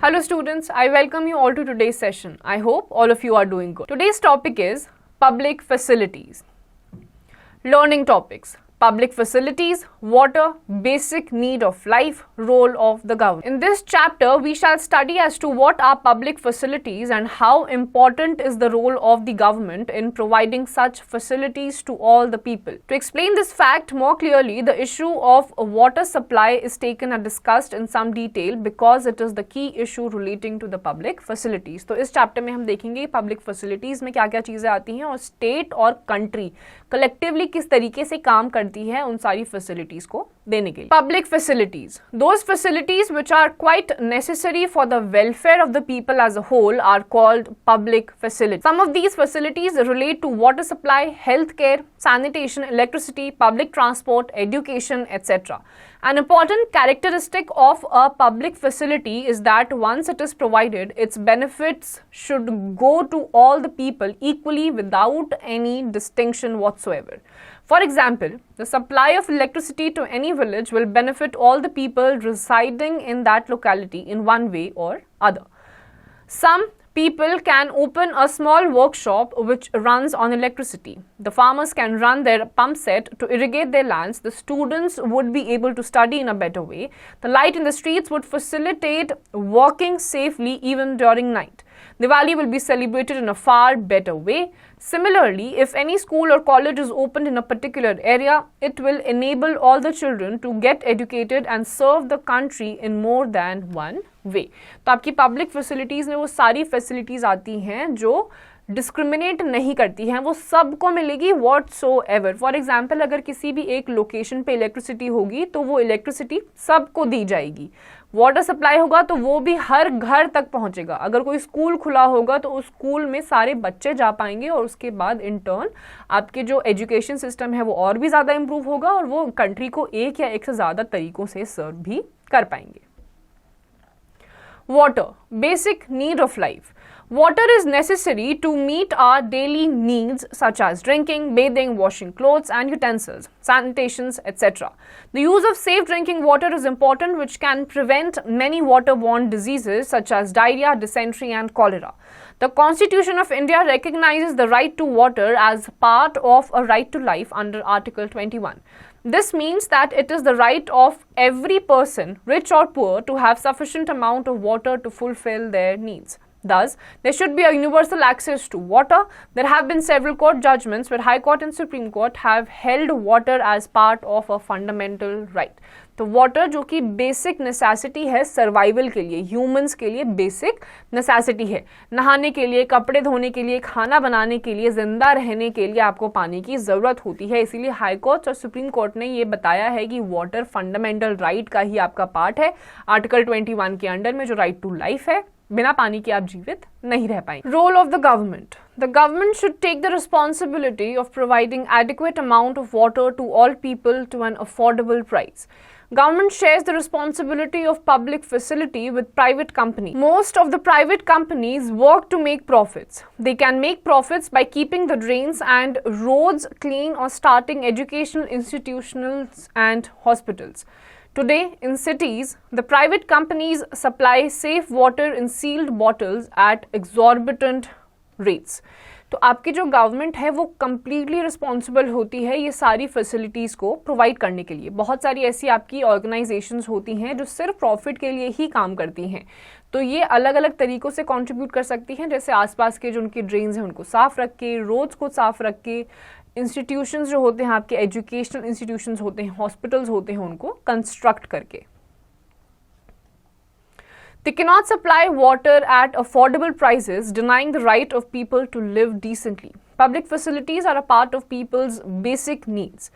Hello students, I welcome you all to today's session. I hope all of you are doing good. Today's topic is public facilities. Learning topics: public facilities, water, basic need of life, role of the government. In this chapter, we shall study as to what are public facilities and how important is the role of the government in providing such facilities to all the people. To explain this fact more clearly, the issue of water supply is taken and discussed in some detail because it is the key issue relating to the public facilities. तो इस chapter में हम देखेंगे public facilities में क्या-क्या चीजें आती हैं और state और country collectively किस तरीके से काम करती है उन सारी facilities को देने के लिए. Public facilities, those facilities which are quite necessary for the welfare of the people as a whole are called public facilities. Some of these facilities relate to water supply, healthcare, sanitation, electricity, public transport, education, etc. An important characteristic of a public facility is that once it is provided, its benefits should go to all the people equally without any distinction whatsoever. For example, the supply of electricity to any village will benefit all the people residing in that locality in one way or other. Some people can open a small workshop which runs on electricity. The farmers can run their pump set to irrigate their lands. The students would be able to study in a better way. The light in the streets would facilitate walking safely even during night. Diwali will be celebrated in a far better way. Similarly, if any school or college is opened in a particular area, it will enable all the children to get educated and serve the country in more than one way. तो आपकी public facilities में वो सारी facilities आती हैं जो discriminate नहीं करती हैं, वो सबको मिलेगी whatsoever. फॉर एग्जाम्पल, अगर किसी भी एक लोकेशन पे इलेक्ट्रिसिटी होगी तो वो इलेक्ट्रिसिटी सबको दी जाएगी. वाटर सप्लाई होगा तो वो भी हर घर तक पहुंचेगा. अगर कोई स्कूल खुला होगा तो उस स्कूल में सारे बच्चे जा पाएंगे और उसके बाद इन टर्न आपके जो एजुकेशन सिस्टम है वो और भी ज़्यादा इम्प्रूव होगा और वो कंट्री को एक या एक से ज़्यादा तरीकों से सर्व भी कर पाएंगे. Water, basic need of life. Water is necessary to meet our daily needs such as drinking, bathing, washing clothes and utensils, sanitations, etc. The use of safe drinking water is important, which can prevent many waterborne diseases such as diarrhea, dysentery and cholera. The Constitution of India recognizes the right to water as part of a right to life under Article 21. This means that it is the right of every person, rich or poor, to have sufficient amount of water to fulfill their needs. Thus, there should be a universal access to water. There have been several court judgments where High Court and Supreme Court have held water as part of a fundamental right. तो water जो कि basic necessity है survival के लिए, humans के लिए basic necessity है. नहाने के लिए, कपड़े धोने के लिए, खाना बनाने के लिए, जिंदा रहने के लिए आपको पानी की ज़रूरत होती है. इसीलिए हाई कोर्ट और सुप्रीम कोर्ट ने ये बताया है कि वाटर फंडामेंटल राइट का ही आपका पार्ट है. आर्टिकल 21 के अंडर में जो राइट टू लाइफ है, बिना पानी के आप जीवित नहीं रह पाएंगे. Role of the government. The government should take the responsibility of providing adequate amount of water to all people to an affordable price. Government shares the responsibility of public facility with private companies. Most of the private companies work to make profits. They can make profits by keeping the drains and roads clean or starting educational institutions and hospitals. Today, in cities, the private companies supply safe water in sealed bottles at exorbitant rates. तो आपकी जो government है वो completely responsible होती है ये सारी facilities को प्रोवाइड करने के लिए. बहुत सारी ऐसी आपकी ऑर्गेनाइजेशंस होती हैं जो सिर्फ प्रॉफिट के लिए ही काम करती हैं. तो ये अलग अलग तरीक़ों से कंट्रीब्यूट कर सकती हैं, जैसे आसपास के जो उनकी ड्रेन्स हैं उनको साफ़ रख के, रोड्स को साफ़ रख के, इंस्टीट्यूशंस जो होते हैं आपके एजुकेशनल इंस्टीट्यूशंस होते हैं, हॉस्पिटल्स होते हैं, उनको कंस्ट्रक्ट करके. They cannot supply water at affordable prices, denying the right of people to live decently. Public facilities are a part of people's basic needs.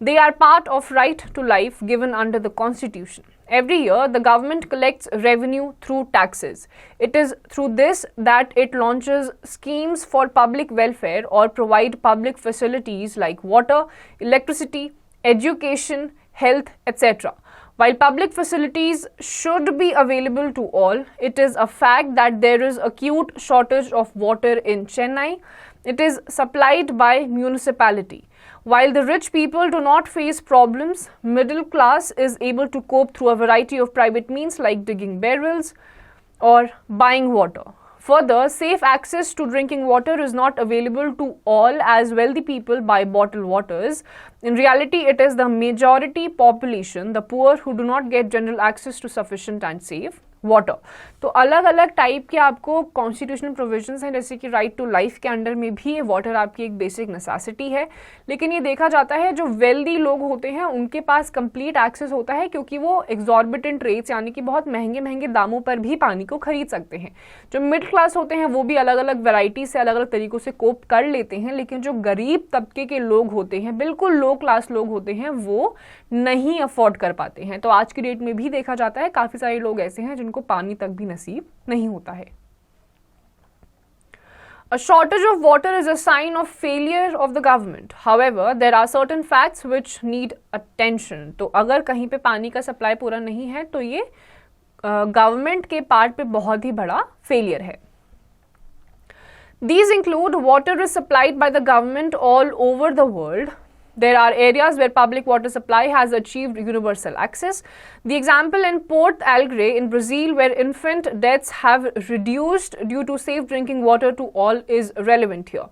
They are part of right to life given under the Constitution. Every year, the government collects revenue through taxes. It is through this that it launches schemes for public welfare or provide public facilities like water, electricity, education, health, etc. While public facilities should be available to all, it is a fact that there is acute shortage of water in Chennai. It is supplied by municipality. While the rich people do not face problems, middle class is able to cope through a variety of private means like digging barrels, or buying water. Further, safe access to drinking water is not available to all as wealthy people buy bottled waters. In reality, it is the majority population, the poor, who do not get general access to sufficient and safe water. तो अलग अलग type के आपको constitutional provisions हैं, जैसे कि right to life के under में भी ये वाटर आपकी एक बेसिक नेसेसिटी है, लेकिन ये देखा जाता है जो वेल्दी लोग होते हैं उनके पास कंप्लीट एक्सेस होता है, क्योंकि वो एग्जॉर्बिटेंट रेट्स यानी कि बहुत महंगे महंगे दामों पर भी पानी को खरीद सकते हैं. जो मिडिल क्लास होते हैं वो भी अलग अलग वेराइटी से अलग अलग तरीकों से कोप कर लेते हैं, लेकिन जो गरीब तबके के लोग होते हैं, बिल्कुल लो क्लास लोग होते हैं, वो नहीं अफोर्ड कर पाते हैं. तो आज की डेट में भी देखा जाता है काफी सारे लोग ऐसे हैं जिनको पानी तक भी नसीब नहीं होता है. A shortage of water is a sign of failure of the government. However, there are certain facts which need attention. तो अगर कहीं पे पानी का सप्लाई पूरा नहीं है तो ये गवर्नमेंट के पार्ट पे बहुत ही बड़ा फेलियर है. These include water is supplied by the government all over the world. There are areas where public water supply has achieved universal access. The example in Porto Alegre in Brazil, where infant deaths have reduced due to safe drinking water to all, is relevant here.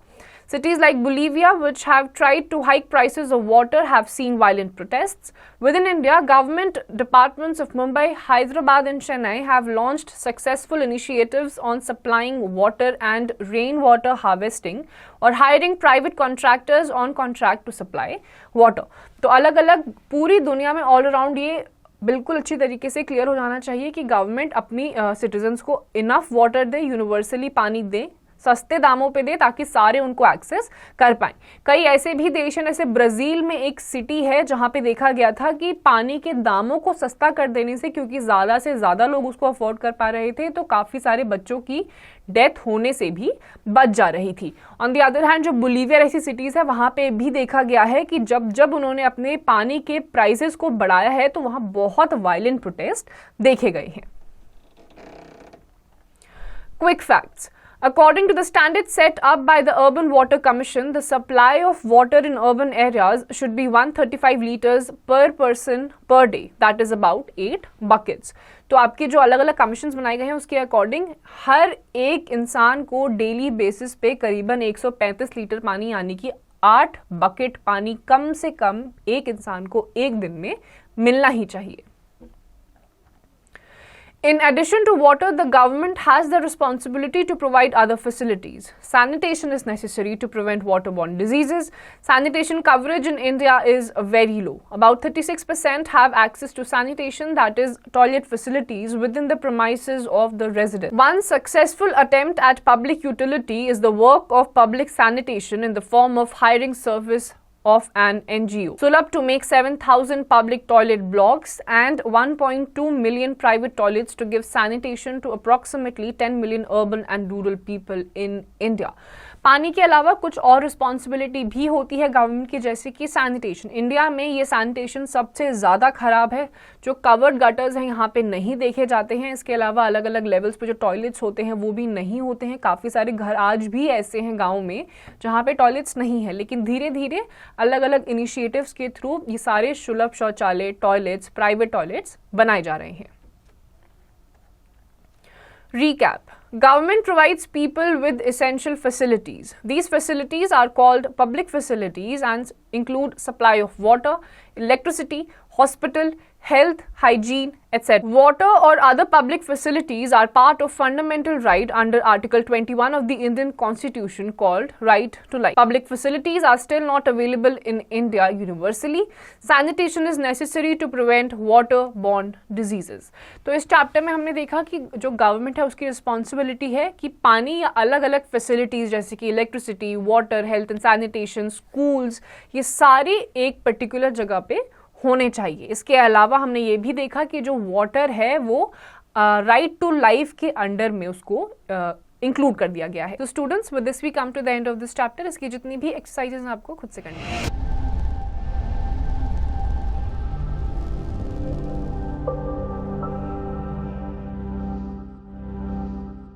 Cities like Bolivia, which have tried to hike prices of water, have seen violent protests. Within India, government departments of Mumbai, Hyderabad and Chennai have launched successful initiatives on supplying water and rainwater harvesting or hiring private contractors on contract to supply water. तो अलग अलग पूरी दुनिया में all around ये बिल्कुल अच्छी तरीके से क्लियर हो जाना चाहिए कि गवर्नमेंट अपनी सिटीजन्स को इनफ वाटर दे, यूनिवर्सली पानी दे, सस्ते दामों पे दे, ताकि सारे उनको एक्सेस कर पाएं. कई ऐसे भी देश हैं, जैसे ब्राजील में एक सिटी है जहां पे देखा गया था कि पानी के दामों को सस्ता कर देने से, क्योंकि ज़्यादा से ज़्यादा लोग उसको अफोर्ड कर पा रहे थे, तो काफ़ी सारे बच्चों की डेथ होने से भी बच जा रही थी. ऑन द अदर हैंड, जो बोलीविया ऐसी सिटीज़ है वहाँ पे भी देखा गया है कि जब जब उन्होंने अपने पानी के प्राइसेस को बढ़ाया है तो वहाँ बहुत वायलेंट प्रोटेस्ट देखे गए हैं. Quick facts. According to the standards set up by the Urban Water Commission, the supply of water in urban areas should be 135 liters per person per day. That is about 8 buckets. तो आपके जो अलग अलग commissions बनाए गए हैं उसके according हर एक इंसान को डेली बेसिस पे करीबन 135 लीटर पानी यानी कि 8 बकेट पानी कम से कम एक इंसान को एक दिन में मिलना ही चाहिए. In addition to water, the government has the responsibility to provide other facilities. Sanitation is necessary to prevent waterborne diseases. Sanitation coverage in India is very low. About 36% have access to sanitation, that is, toilet facilities within the premises of the resident. One successful attempt at public utility is the work of public sanitation in the form of hiring service of an NGO. Sulabh to make 7,000 public toilet blocks and 1.2 million private toilets to give sanitation to approximately 10 million urban and rural people in India. पानी के अलावा कुछ और responsibility भी होती है government की, जैसे कि सैनिटेशन. इंडिया में ये सैनिटेशन सबसे ज़्यादा खराब है. जो कवर्ड गटर्स हैं यहाँ पे नहीं देखे जाते हैं. इसके अलावा अलग अलग लेवल्स पे जो टॉयलेट्स होते हैं वो भी नहीं होते हैं. काफ़ी सारे घर आज भी ऐसे हैं गाँव में जहाँ पे टॉयलेट्स नहीं है, लेकिन धीरे धीरे अलग अलग इनिशिएटिव्स के थ्रू ये सारे सुलभ शौचालय, टॉयलेट्स, प्राइवेट टॉयलेट्स बनाए जा रहे हैं. Recap. Government provides people with essential facilities. These facilities are called public facilities and include supply of water, electricity, hospital, health, hygiene, etc. Water or other public facilities are part of fundamental right under Article 21 of the Indian Constitution called Right to Life. Public facilities are still not available in India universally. Sanitation is necessary to prevent waterborne diseases. तो इस chapter में हमने देखा कि जो government है उसकी responsibility है कि पानी या अलग अलग फैसिलिटीज़ जैसे कि electricity, water, health and sanitation, schools, ये सारी एक पर्टिकुलर जगह पे होने चाहिए. इसके अलावा हमने ये भी देखा कि जो वाटर है वो राइट टू लाइफ के अंडर में उसको इंक्लूड कर दिया गया है. तो students, with this we come to the end of this chapter. इसकी जितनी भी एक्सरसाइजेस आपको खुद से करनी है.